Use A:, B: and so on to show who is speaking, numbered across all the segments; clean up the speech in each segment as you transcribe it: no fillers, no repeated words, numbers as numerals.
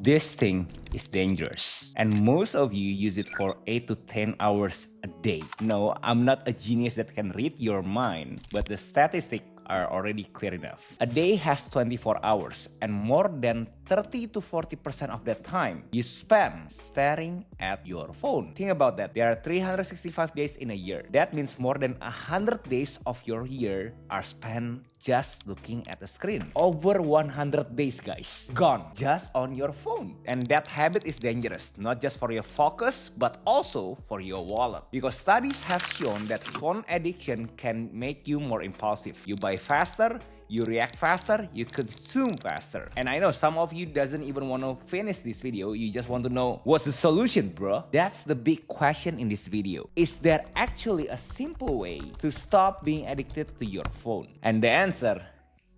A: This thing is dangerous, and most of you use it for 8 to 10 hours a day. No, I'm not a genius that can read your mind, but the statistics are already clear enough. A day has 24 hours, and more than 30 to 40% of that time you spend staring at your phone. Think about that. There are 365 days in a year. That means more than 100 days of your year are spent just looking at the screen. Over 100 days, guys, gone just on your phone. And that habit is dangerous, not just for your focus, but also for your wallet. Because studies have shown that phone addiction can make you more impulsive. You buy faster, you react faster, you consume faster. And I know some of you doesn't even want to finish this video, you just want to know, what's the solution, bro? That's the big question in this video. Is there actually a simple way to stop being addicted to your phone? And the answer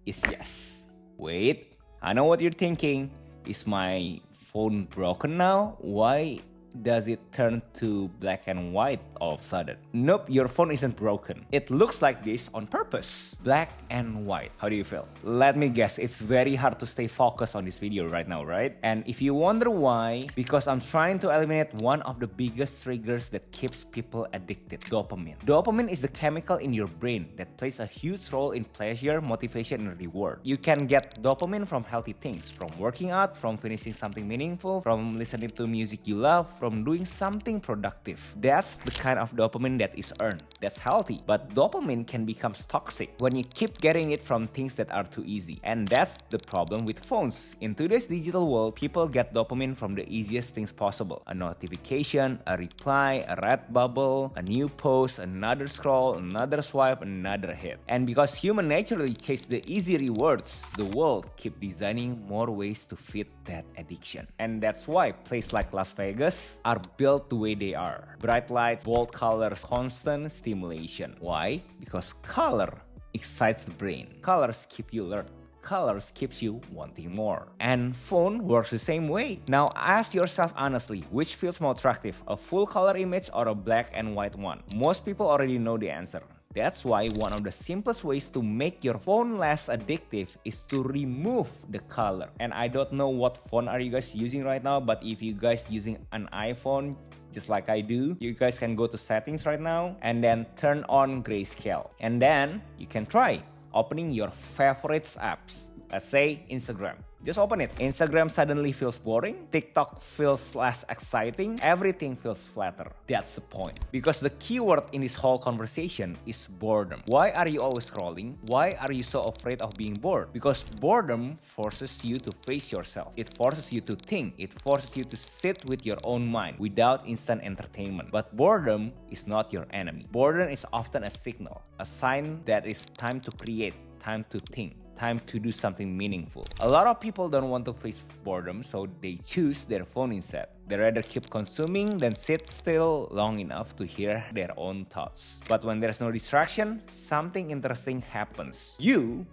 A: is yes. Wait, I know what you're thinking. Is my phone broken now? Why does it turn to black and white all of a sudden? Nope, your phone isn't broken. It looks like this on purpose. Black and white. How do you feel? Let me guess, it's very hard to stay focused on this video right now, right? And if you wonder why, because I'm trying to eliminate one of the biggest triggers that keeps people addicted: dopamine. Dopamine is the chemical in your brain that plays a huge role in pleasure, motivation, and reward. You can get dopamine from healthy things, from working out, from finishing something meaningful, from listening to music you love, from doing something productive. That's the kind of dopamine that is earned. That's healthy. But dopamine can become toxic when you keep getting it from things that are too easy. And that's the problem with phones. In today's digital world, people get dopamine from the easiest things possible. A notification, a reply, a red bubble, a new post, another scroll, another swipe, another hit. And because human naturally chase the easy rewards, the world keep designing more ways to fit that addiction. And that's why places like Las Vegas are built the way they are. Bright lights, bold colors, constant stimulation. Why? Because color excites the brain. Colors keep you alert. Colors keeps you wanting more. And phone works the same way. Now ask yourself honestly, which feels more attractive, a full color image or a black and white one? Most people already know the answer. That's why one of the simplest ways to make your phone less addictive is to remove the color. And I don't know what phone are you guys using right now, but if you guys using an iPhone, just like I do, you guys can go to settings right now and then turn on grayscale. And then you can try opening your favorites apps. Let's say Instagram. Just open it. Instagram suddenly feels boring. TikTok feels less exciting. Everything feels flatter. That's the point. Because the keyword in this whole conversation is boredom. Why are you always scrolling? Why are you so afraid of being bored? Because boredom forces you to face yourself. It forces you to think. It forces you to sit with your own mind without instant entertainment. But boredom is not your enemy. Boredom is often a signal, a sign that it's time to create, time to think, time to do something meaningful. A lot of people don't want to face boredom, so they choose their phone instead. They rather keep consuming than sit still long enough to hear their own thoughts. But when there's no distraction, something interesting happens. You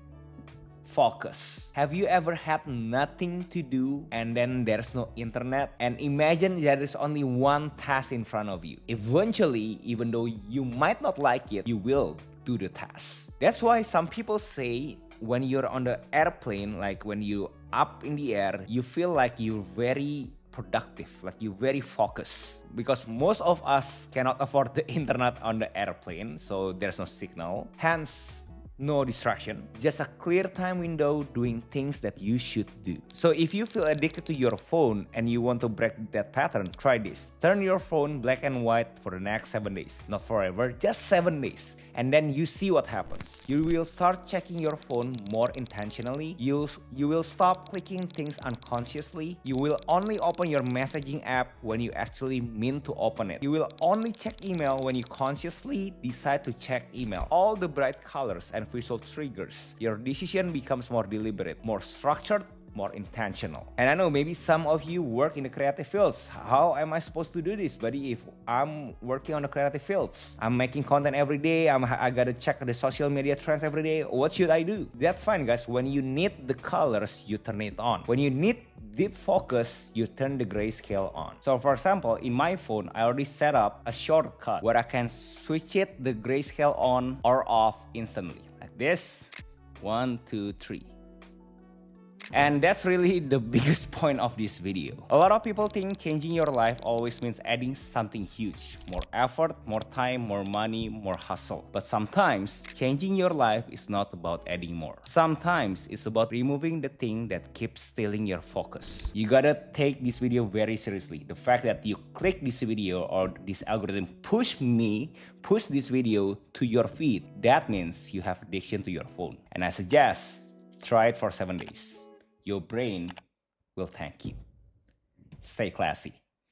A: focus. Have you ever had nothing to do and then there's no internet? And imagine there is only one task in front of you. Eventually, even though you might not like it, you will do the task. That's why some people say when you're on the airplane, like when you up in the air, you feel like you're very productive, like you're very focused. Because most of us cannot afford the internet on the airplane, so there's no signal. Hence, no distraction, just a clear time window doing things that you should do. So if you feel addicted to your phone and you want to break that pattern, try this. Turn your phone black and white for the next 7 days. Not forever, just 7 days. And then you see what happens. You will start checking your phone more intentionally. You will stop clicking things unconsciously. You will only open your messaging app when you actually mean to open it. You will only check email when you consciously decide to check email. All the bright colors and visual triggers, your decision becomes more deliberate, more structured, more intentional. And I know maybe some of you work in the creative fields. How am I supposed to do this, buddy? If I'm working on the creative fields, I'm making content every day, I gotta check the social media trends every day. What should I do? That's fine, guys. When you need the colors, you turn it on. When you need deep focus, you turn the grayscale on. So for example, in my phone, I already set up a shortcut where I can switch it the grayscale on or off instantly. Like this. 1, 2, 3. And that's really the biggest point of this video. A lot of people think changing your life always means adding something huge. More effort, more time, more money, more hustle. But sometimes, changing your life is not about adding more. Sometimes, it's about removing the thing that keeps stealing your focus. You gotta take this video very seriously. The fact that you click this video or this algorithm push this video to your feed, that means you have addiction to your phone. And I suggest, try it for 7 days. Your brain will thank you. Stay classy.